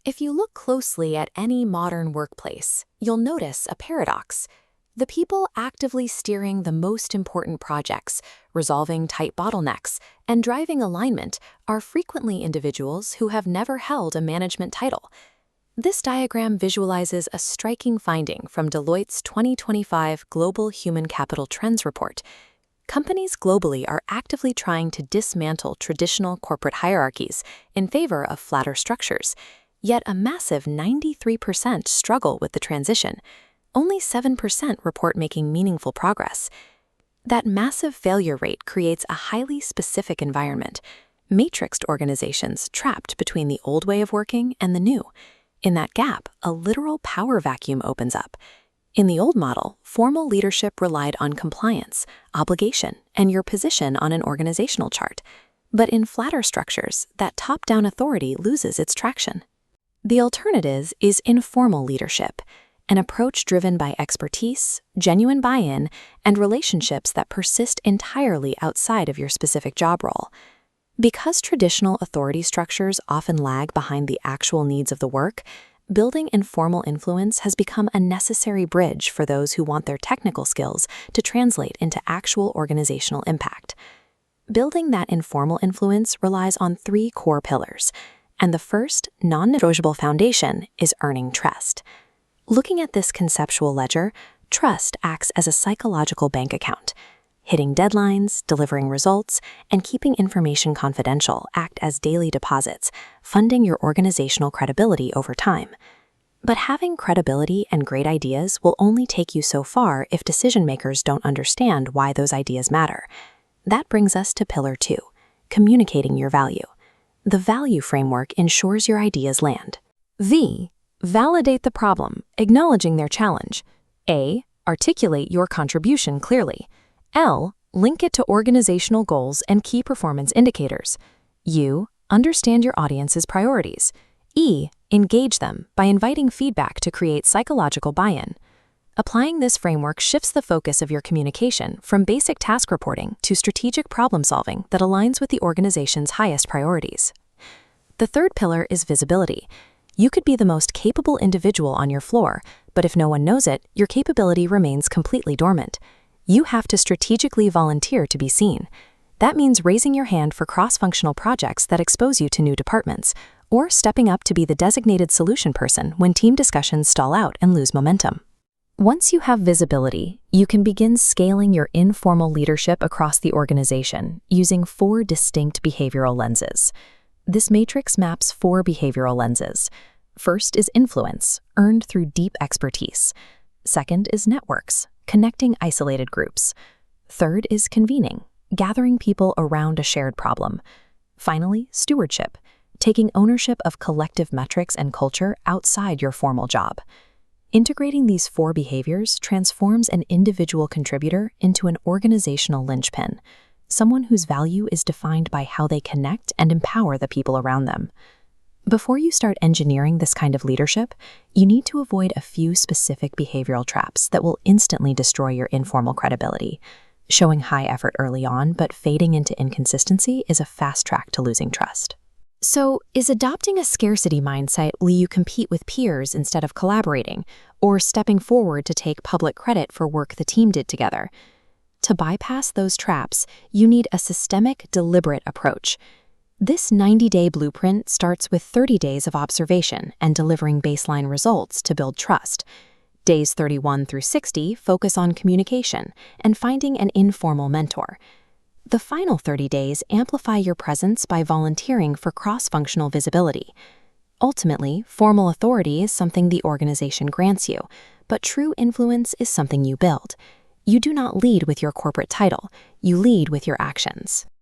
If you look closely at any modern workplace, you'll notice a paradox. The people actively steering the most important projects, resolving tight bottlenecks, and driving alignment are frequently individuals who have never held a management title. This diagram visualizes a striking finding from Deloitte's 2025 Global Human Capital Trends Report. Companies globally are actively trying to dismantle traditional corporate hierarchies in favor of flatter structures. Yet a massive 93% struggle with the transition. Only 7% report making meaningful progress. That massive failure rate creates a highly specific environment, matrixed organizations trapped between the old way of working and the new. In that gap, a literal power vacuum opens up. In the old model, formal leadership relied on compliance, obligation, and your position on an organizational chart. But in flatter structures, that top-down authority loses its traction. The alternative is informal leadership, an approach driven by expertise, genuine buy-in, and relationships that persist entirely outside of your specific job role. Because traditional authority structures often lag behind the actual needs of the work, building informal influence has become a necessary bridge for those who want their technical skills to translate into actual organizational impact. Building that informal influence relies on three core pillars. And the first, non-negotiable foundation is earning trust. Looking at this conceptual ledger, trust acts as a psychological bank account. Hitting deadlines, delivering results, and keeping information confidential act as daily deposits, funding your organizational credibility over time. But having credibility and great ideas will only take you so far if decision-makers don't understand why those ideas matter. That brings us to Pillar 2, communicating your value. The value framework ensures your ideas land. V. Validate the problem, acknowledging their challenge. A. Articulate your contribution clearly. L. Link it to organizational goals and key performance indicators. U. Understand your audience's priorities. E. Engage them by inviting feedback to create psychological buy-in. Applying this framework shifts the focus of your communication from basic task reporting to strategic problem-solving that aligns with the organization's highest priorities. The third pillar is visibility. You could be the most capable individual on your floor, but if no one knows it, your capability remains completely dormant. You have to strategically volunteer to be seen. That means raising your hand for cross-functional projects that expose you to new departments, or stepping up to be the designated solution person when team discussions stall out and lose momentum. Once you have visibility, you can begin scaling your informal leadership across the organization using 4 distinct behavioral lenses. This matrix maps 4 behavioral lenses. First is influence, earned through deep expertise. Second is networks, connecting isolated groups. Third is convening, gathering people around a shared problem. Finally, stewardship, taking ownership of collective metrics and culture outside your formal job. Integrating these 4 behaviors transforms an individual contributor into an organizational linchpin, someone whose value is defined by how they connect and empower the people around them. Before you start engineering this kind of leadership, you need to avoid a few specific behavioral traps that will instantly destroy your informal credibility. Showing high effort early on but fading into inconsistency is a fast track to losing trust. So, is adopting a scarcity mindset will you compete with peers instead of collaborating, or stepping forward to take public credit for work the team did together? To bypass those traps, you need a systemic, deliberate approach. This 90-day blueprint starts with 30 days of observation and delivering baseline results to build trust. Days 31 through 60 focus on communication and finding an informal mentor. The final 30 days amplify your presence by volunteering for cross-functional visibility. Ultimately, formal authority is something the organization grants you, but true influence is something you build. You do not lead with your corporate title, you lead with your actions.